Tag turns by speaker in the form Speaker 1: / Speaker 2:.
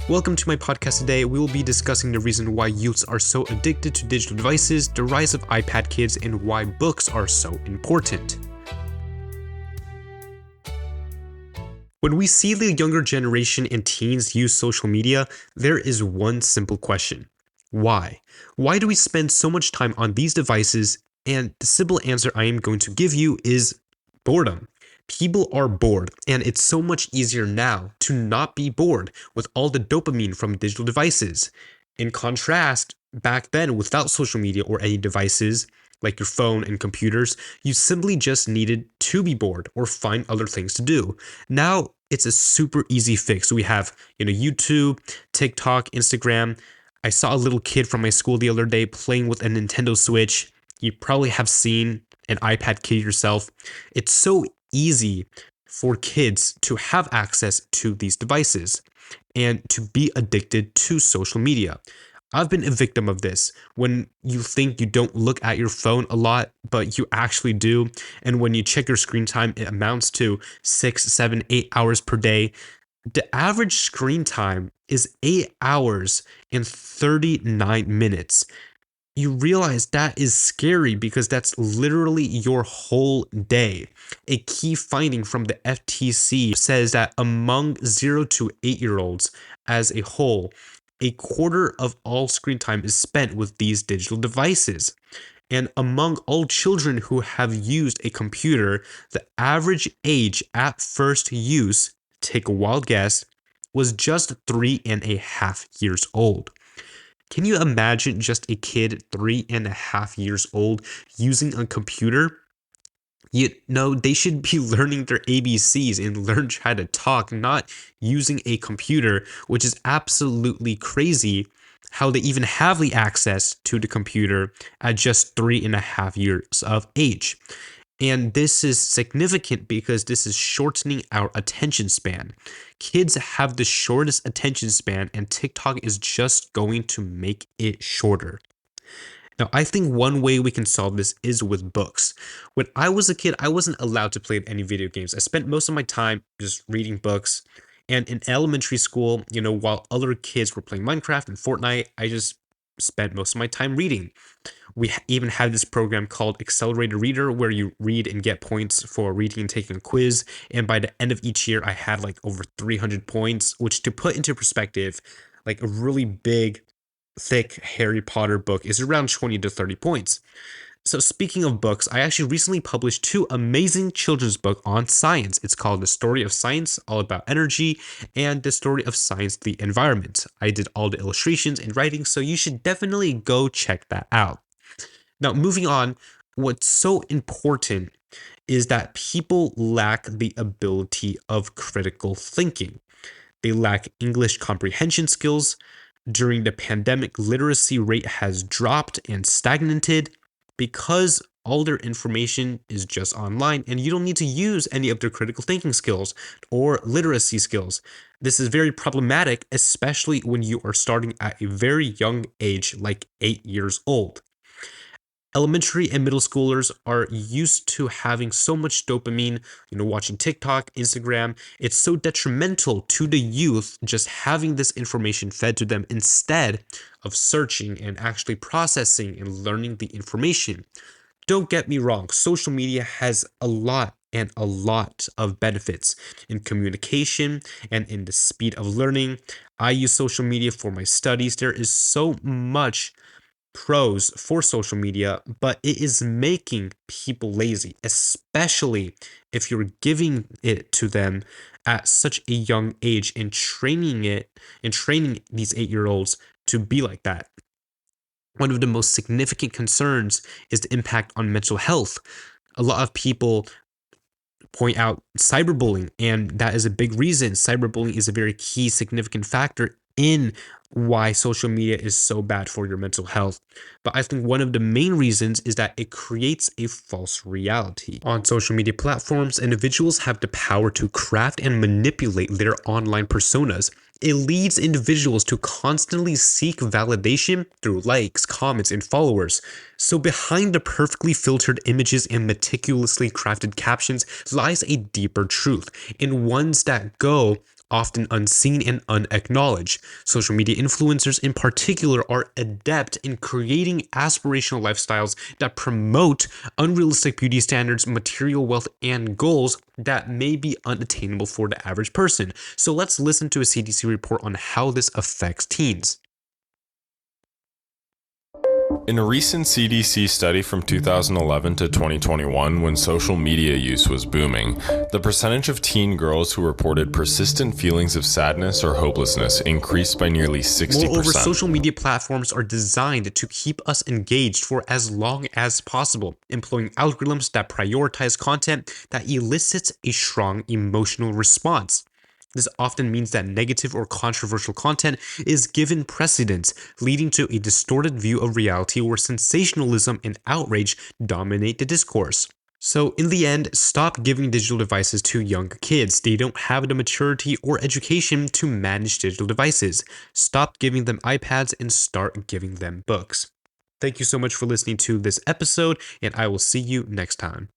Speaker 1: Welcome to my podcast today. We will be discussing the reason why youths are so addicted to digital devices, the rise of iPad kids, and why books are so important. When we see the younger generation and teens use social media, there is one simple question. Why? Why do we spend so much time on these devices? And the simple answer I am going to give you is boredom. People are bored, and it's so much easier now to not be bored with all the dopamine from digital devices. In contrast, back then, without social media or any devices, like your phone and computers, you simply just needed to be bored or find other things to do. Now, it's a super easy fix. We have, YouTube, TikTok, Instagram. I saw a little kid from my school the other day playing with a Nintendo Switch. You probably have seen an iPad kid yourself. It's so easy for kids to have access to these devices and to be addicted to social media. I've been a victim of this. When you think you don't look at your phone a lot, but you actually do, and when you check your screen time, it amounts to 6, 7, 8 hours per day. The average screen time is 8 hours and 39 minutes. You realize that is scary because that's literally your whole day. A key finding from the FTC says that among 0 to 8-year-olds as a whole, a quarter of all screen time is spent with these digital devices. And among all children who have used a computer, the average age at first use, take a wild guess, was just 3.5 years old. Can you imagine just a kid 3.5 years old using a computer? They should be learning their ABCs and learn how to talk, not using a computer, which is absolutely crazy how they even have the access to the computer at just 3.5 years of age. And this is significant because this is shortening our attention span. Kids have the shortest attention span, and TikTok is just going to make it shorter. Now, I think one way we can solve this is with books. When I was a kid, I wasn't allowed to play any video games. I spent most of my time just reading books. And in elementary school, while other kids were playing Minecraft and Fortnite, I just spent most of my time reading. We even had this program called Accelerated Reader where you read and get points for reading and taking a quiz. And by the end of each year, I had over 300 points, which, to put into perspective, a really big, thick Harry Potter book is around 20 to 30 points. So speaking of books, I actually recently published 2 amazing children's books on science. It's called The Story of Science, all about energy, and The Story of Science, the environment. I did all the illustrations and writing, so you should definitely go check that out. Now, moving on, what's so important is that people lack the ability of critical thinking. They lack English comprehension skills. During the pandemic, literacy rate has dropped and stagnated because all their information is just online and you don't need to use any of their critical thinking skills or literacy skills. This is very problematic, especially when you are starting at a very young age, like 8 years old. Elementary and middle schoolers are used to having so much dopamine, watching TikTok, Instagram. It's so detrimental to the youth just having this information fed to them instead of searching and actually processing and learning the information. Don't get me wrong, social media has a lot of benefits in communication and in the speed of learning. I use social media for my studies. There is so much pros for social media, but it is making people lazy, especially if you're giving it to them at such a young age and training these 8-year-olds to be like that. One of the most significant concerns is the impact on mental health. A lot of people point out cyberbullying, and that is a big reason. Cyberbullying is a very key, significant factor in why social media is so bad for your mental health. But I think one of the main reasons is that it creates a false reality. On social media platforms, individuals have the power to craft and manipulate their online personas. It leads individuals to constantly seek validation through likes, comments, and followers. So behind the perfectly filtered images and meticulously crafted captions lies a deeper truth, and ones that go often unseen and unacknowledged. Social media influencers in particular are adept in creating aspirational lifestyles that promote unrealistic beauty standards, material wealth, and goals that may be unattainable for the average person. So let's listen to a CDC report on how this affects teens.
Speaker 2: In a recent CDC study from 2011 to 2021, when social media use was booming, the percentage of teen girls who reported persistent feelings of sadness or hopelessness increased by nearly 60%.
Speaker 1: Moreover, social media platforms are designed to keep us engaged for as long as possible, employing algorithms that prioritize content that elicits a strong emotional response. This often means that negative or controversial content is given precedence, leading to a distorted view of reality where sensationalism and outrage dominate the discourse. So, in the end, stop giving digital devices to young kids. They don't have the maturity or education to manage digital devices. Stop giving them iPads and start giving them books. Thank you so much for listening to this episode, and I will see you next time.